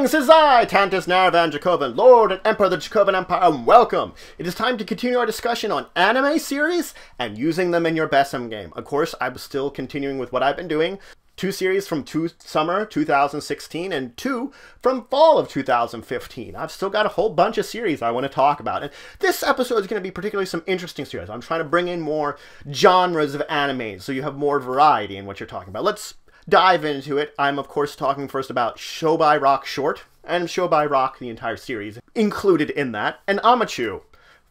Greetings, it is I, Tantus Naravan Dracovin, Lord and Emperor of the Dracovin Empire, and welcome! It is time to continue our discussion on anime series and using them in your BESM game. Of course, I'm still continuing with what I've been doing. 2 series from summer 2016 and 2 from fall of 2015. I've still got a whole bunch of series I want to talk about. And this episode is going to be particularly some interesting series. I'm trying to bring in more genres of anime so you have more variety in what you're talking about. Let's dive into it. I'm, of course, talking first about Show by Rock Short, and Show by Rock, the entire series, included in that, and Amachu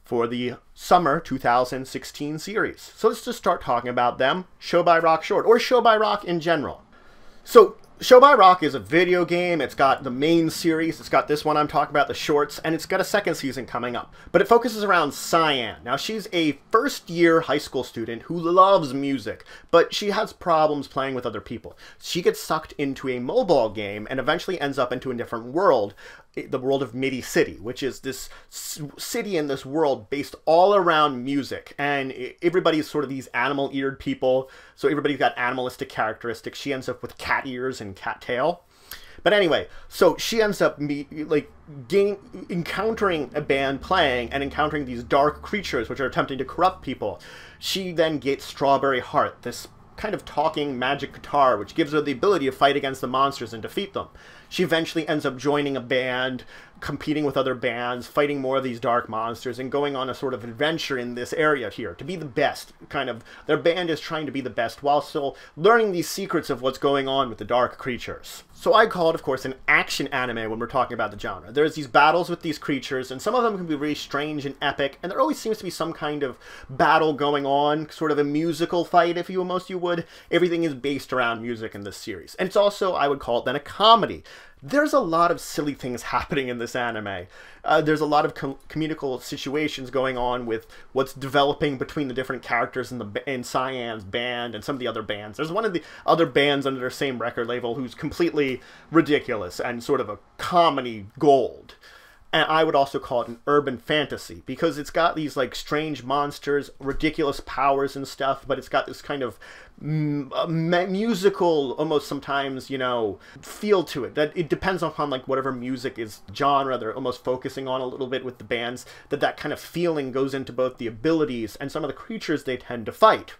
for the summer 2016 series. So let's just start talking about them, Show by Rock Short, or Show by Rock in general. So, Show by Rock is a video game. It's got the main series, it's got this one I'm talking about, the shorts, and it's got a second season coming up. But it focuses around Cyan. Now, she's a first-year high school student who loves music, but she has problems playing with other people. She gets sucked into a mobile game and eventually ends up into a different world, the world of Midi City, which is this city in this world based all around music. And everybody's sort of these animal-eared people, so everybody's got animalistic characteristics. She ends up with cat ears and cat tail. But anyway, so she ends up encountering a band playing and encountering these dark creatures which are attempting to corrupt people. She then gets Strawberry Heart, this kind of talking magic guitar, which gives her the ability to fight against the monsters and defeat them. She eventually ends up joining a band, competing with other bands, fighting more of these dark monsters, and going on a sort of adventure in this area here to be the best. Their band is trying to be the best while still learning these secrets of what's going on with the dark creatures. So I call it, of course, an action anime when we're talking about the genre. There's these battles with these creatures, and some of them can be really strange and epic, and there always seems to be some kind of battle going on, sort of a musical fight, if you would. Everything is based around music in this series. And it's also, I would call it then, a comedy. There's a lot of silly things happening in this anime. There's a lot of comedical situations going on with what's developing between the different characters in Cyan's band and some of the other bands. There's one of the other bands under their same record label who's completely ridiculous and sort of a comedy gold. And I would also call it an urban fantasy, because it's got these, like, strange monsters, ridiculous powers and stuff, but it's got this kind of musical, almost sometimes, you know, feel to it. That it depends upon, like, whatever music is genre they're almost focusing on a little bit with the bands, that kind of feeling goes into both the abilities and some of the creatures they tend to fight.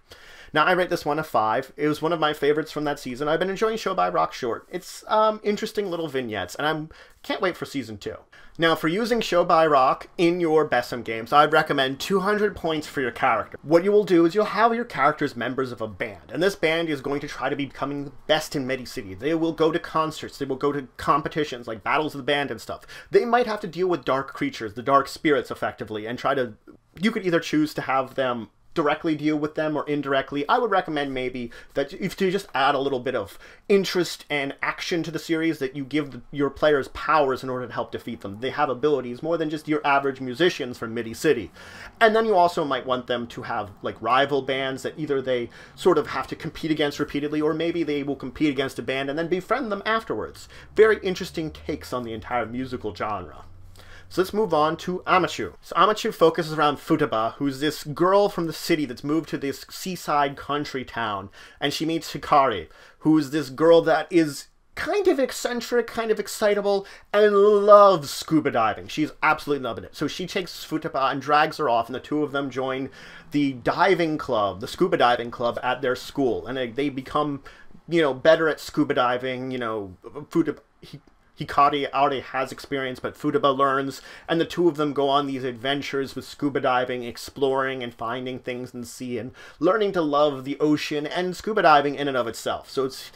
Now, I rate this one a 5. It was one of my favorites from that season. I've been enjoying Show by Rock Short. It's interesting little vignettes, and I can't wait for Season 2. Now, for using Show by Rock in your BESM games, I'd recommend 200 points for your character. What you will do is you'll have your characters members of a band, and this band is going to try to be becoming the best in Midi City. They will go to concerts, they will go to competitions like Battles of the Band and stuff. They might have to deal with dark creatures, the dark spirits effectively, and you could either choose to have them directly deal with them or indirectly. I would recommend maybe that if you just add a little bit of interest and action to the series, that you give your players powers in order to help defeat them. They have abilities more than just your average musicians from Midi City. And then you also might want them to have, like, rival bands that either they sort of have to compete against repeatedly, or maybe they will compete against a band and then befriend them afterwards. Very interesting takes on the entire musical genre. So let's move on to Amachu. So Amachu focuses around Futaba, who's this girl from the city that's moved to this seaside country town, and she meets Hikari, who's this girl that is kind of eccentric, kind of excitable, and loves scuba diving. She's absolutely loving it. So she takes Futaba and drags her off, and the two of them join the diving club, the scuba diving club at their school, and they become, you know, better at scuba diving. You know, Hikari already has experience, but Futaba learns, and the two of them go on these adventures with scuba diving, exploring and finding things in the sea, and learning to love the ocean and scuba diving in and of itself. So it's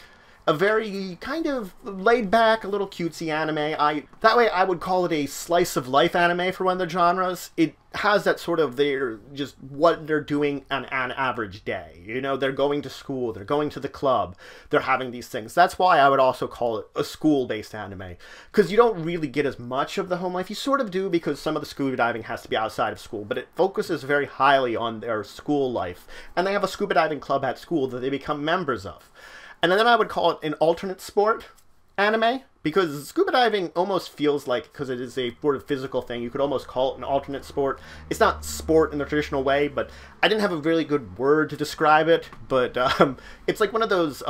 a very kind of laid-back, a little cutesy anime. That way I would call it a slice-of-life anime for one of the genres. It has that sort of, just what they're doing on an average day. You know, they're going to school, they're going to the club, they're having these things. That's why I would also call it a school-based anime, because you don't really get as much of the home life. You sort of do, because some of the scuba diving has to be outside of school, but it focuses very highly on their school life. And they have a scuba diving club at school that they become members of. And then I would call it an alternate sport anime, because scuba diving almost feels like, because it is a sort of physical thing, you could almost call it an alternate sport. It's not sport in the traditional way, but I didn't have a really good word to describe it, but it's like one of those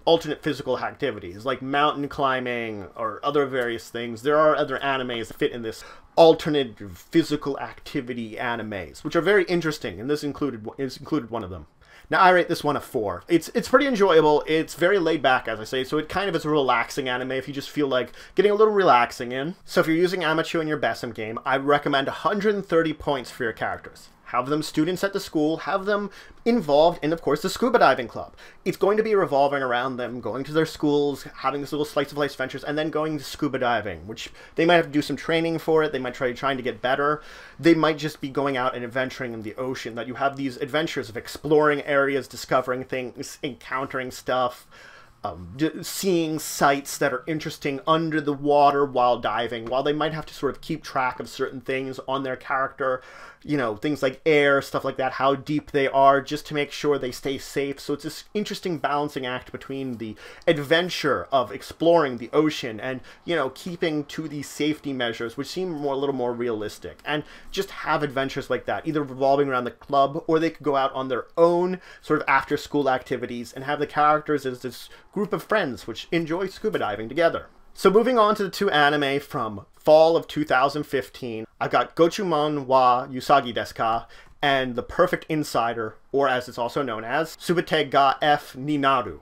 alternate physical activities, like mountain climbing or other various things. There are other animes that fit in this alternate physical activity animes, which are very interesting, and this included one of them. Now, I rate this one a 4. It's pretty enjoyable. It's very laid back, as I say, so it kind of is a relaxing anime if you just feel like getting a little relaxing in. So if you're using Amachu in your BESM game, I recommend 130 points for your characters. Have them students at the school, have them involved in, of course, the scuba diving club. It's going to be revolving around them going to their schools, having this little slice of life adventures, and then going to scuba diving, which they might have to do some training for it. They might trying to get better. They might just be going out and adventuring in the ocean, that you have these adventures of exploring areas, discovering things, encountering stuff, seeing sights that are interesting under the water while diving, while they might have to sort of keep track of certain things on their character, you know, things like air, stuff like that, how deep they are, just to make sure they stay safe. So it's this interesting balancing act between the adventure of exploring the ocean and, you know, keeping to these safety measures, which seem a little more realistic, and just have adventures like that, either revolving around the club, or they could go out on their own sort of after school activities and have the characters as this group of friends which enjoy scuba diving together. So moving on to the 2 anime from fall of 2015, I've got Gochuumon wa Usagi Desuka and The Perfect Insider, or as it's also known as, Subite ga F ni naru.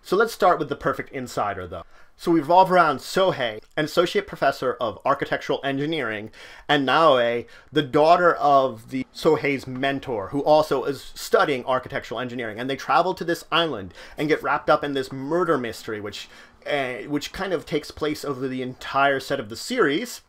So let's start with The Perfect Insider, though. So we revolve around Sohei, an associate professor of architectural engineering, and Naoe, the daughter of the Sohei's mentor, who also is studying architectural engineering. And they travel to this island and get wrapped up in this murder mystery, which kind of takes place over the entire set of the series,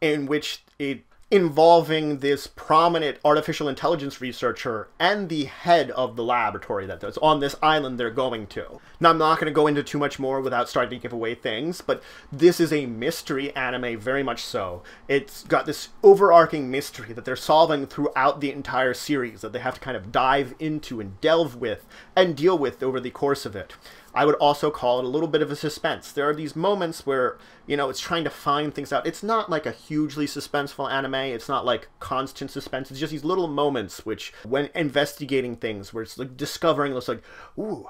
in which it involving this prominent artificial intelligence researcher and the head of the laboratory that's on this island they're going to. Now, I'm not going to go into too much more without starting to give away things, but this is a mystery anime, very much so. It's got this overarching mystery that they're solving throughout the entire series, that they have to kind of dive into and delve with and deal with over the course of it. I would also call it a little bit of a suspense. There are these moments where, you know, it's trying to find things out. It's not like a hugely suspenseful anime. It's not like constant suspense. It's just these little moments which, when investigating things, where it's like discovering this like, ooh,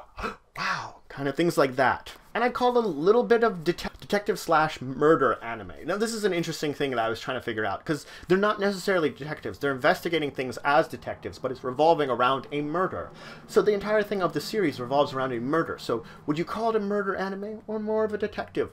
wow, kind of things like that. And I call it a little bit of detective/murder anime. Now, this is an interesting thing that I was trying to figure out, because they're not necessarily detectives. They're investigating things as detectives, but it's revolving around a murder. So the entire thing of the series revolves around a murder. So would you call it a murder anime or more of a detective,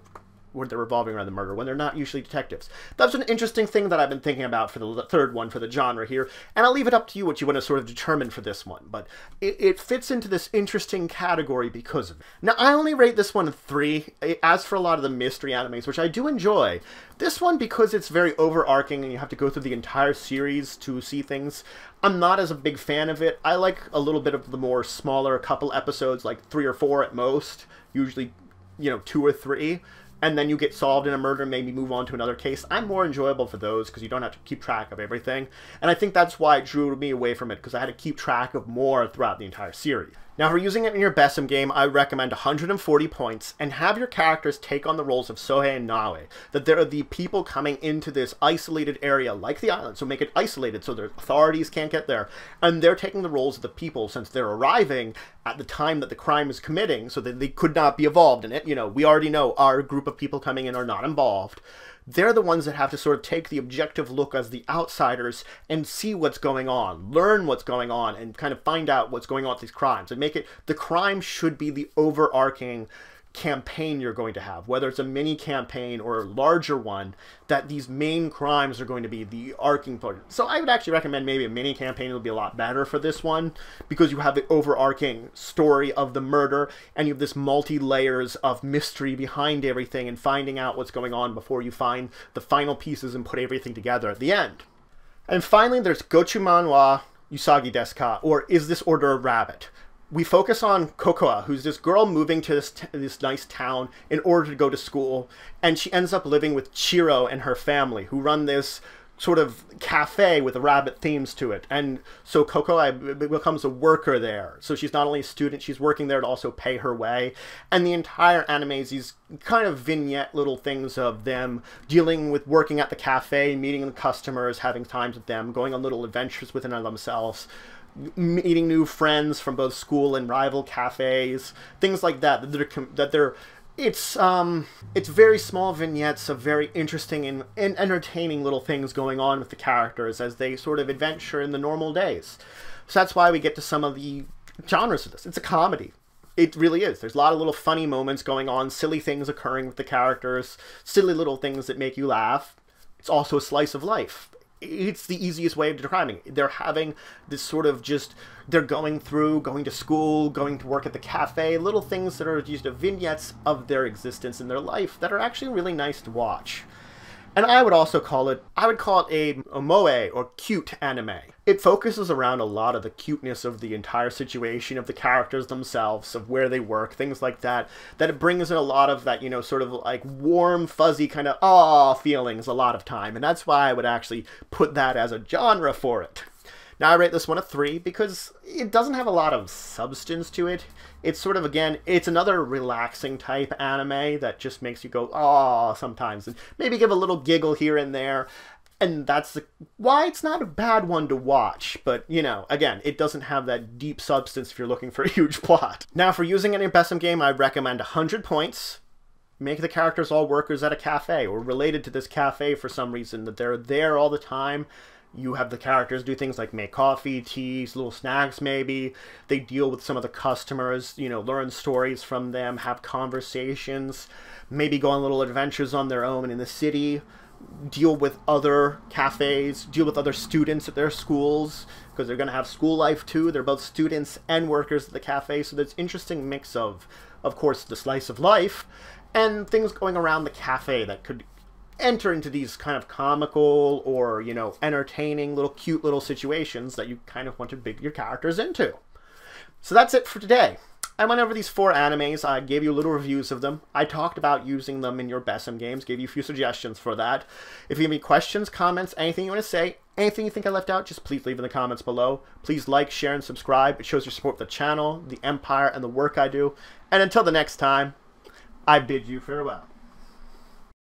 where they're revolving around the murder when they're not usually detectives? That's an interesting thing that I've been thinking about for the third one for the genre here, and I'll leave it up to you what you want to sort of determine for this one, but it fits into this interesting category because of it. Now, I only rate this one a 3. As for a lot of the mystery animes, which I do enjoy, this one, because it's very overarching and you have to go through the entire series to see things, I'm not as a big fan of it. I like a little bit of the more smaller couple episodes, like 3 or 4 at most, usually, you know, 2 or 3. And then you get solved in a murder, maybe move on to another case. I'm more enjoyable for those because you don't have to keep track of everything. And I think that's why it drew me away from it, because I had to keep track of more throughout the entire series. Now, if you're using it in your BESM game, I recommend 140 points, and have your characters take on the roles of Sohei and Naoe, that they're the people coming into this isolated area like the island, so make it isolated so the authorities can't get there, and they're taking the roles of the people since they're arriving at the time that the crime is committing, so that they could not be involved in it. You know, we already know our group of people coming in are not involved. They're the ones that have to sort of take the objective look as the outsiders and see what's going on, learn what's going on, and kind of find out what's going on with these crimes, and make it, the crime should be the overarching campaign you're going to have, whether it's a mini campaign or a larger one, that these main crimes are going to be the arcing part. So I would actually recommend maybe a mini campaign will be a lot better for this one, because you have the overarching story of the murder, and you have this multi-layers of mystery behind everything and finding out what's going on before you find the final pieces and put everything together at the end. And finally, there's Gochuumon wa Usagi Desuka, or Is This Order a Rabbit? We focus on Kokoa, who's this girl moving to this nice town in order to go to school, and she ends up living with Chiro and her family, who run this sort of cafe with rabbit themes to it. And so Kokoa becomes a worker there. So she's not only a student, she's working there to also pay her way. And the entire anime is these kind of vignette little things of them dealing with working at the cafe, meeting the customers, having times with them, going on little adventures within themselves, meeting new friends from both school and rival cafes, things like that. It's very small vignettes of very interesting and entertaining little things going on with the characters as they sort of adventure in the normal days. So that's why we get to some of the genres of this. It's a comedy. It really is. There's a lot of little funny moments going on, silly things occurring with the characters, silly little things that make you laugh. It's also a slice of life. It's the easiest way of describing it. They're having this sort of they're going to school, going to work at the cafe, little things that are just vignettes of their existence in their life that are actually really nice to watch. And I would call it a moe, or cute anime. It focuses around a lot of the cuteness of the entire situation, of the characters themselves, of where they work, things like that. That it brings in a lot of that, sort of like warm, fuzzy kind of aw feelings a lot of time. And that's why I would actually put that as a genre for it. Now I rate this one a 3 because it doesn't have a lot of substance to it. It's sort of, again, it's another relaxing type anime that just makes you go, "Aw," sometimes, and maybe give a little giggle here and there. And that's why it's not a bad one to watch. But, again, it doesn't have that deep substance if you're looking for a huge plot. Now, for using it in a BESM game, I'd recommend 100 points. Make the characters all workers at a cafe or related to this cafe for some reason, that they're there all the time. You have the characters do things like make coffee, teas, little snacks maybe. They deal with some of the customers, learn stories from them, have conversations, maybe go on little adventures on their own in the city, deal with other cafes, deal with other students at their schools, because they're going to have school life too. They're both students and workers at the cafe, so there's an interesting mix of course, the slice of life and things going around the cafe that could enter into these kind of comical or, entertaining little cute little situations that you kind of want to big your characters into. So that's it for today. I went over these 4 animes. I gave you little reviews of them. I talked about using them in your BESM games, gave you a few suggestions for that. If you have any questions, comments, anything you want to say, anything you think I left out, just please leave in the comments below. Please like, share, and subscribe. It shows your support for the channel, the Empire, and the work I do. And until the next time, I bid you farewell.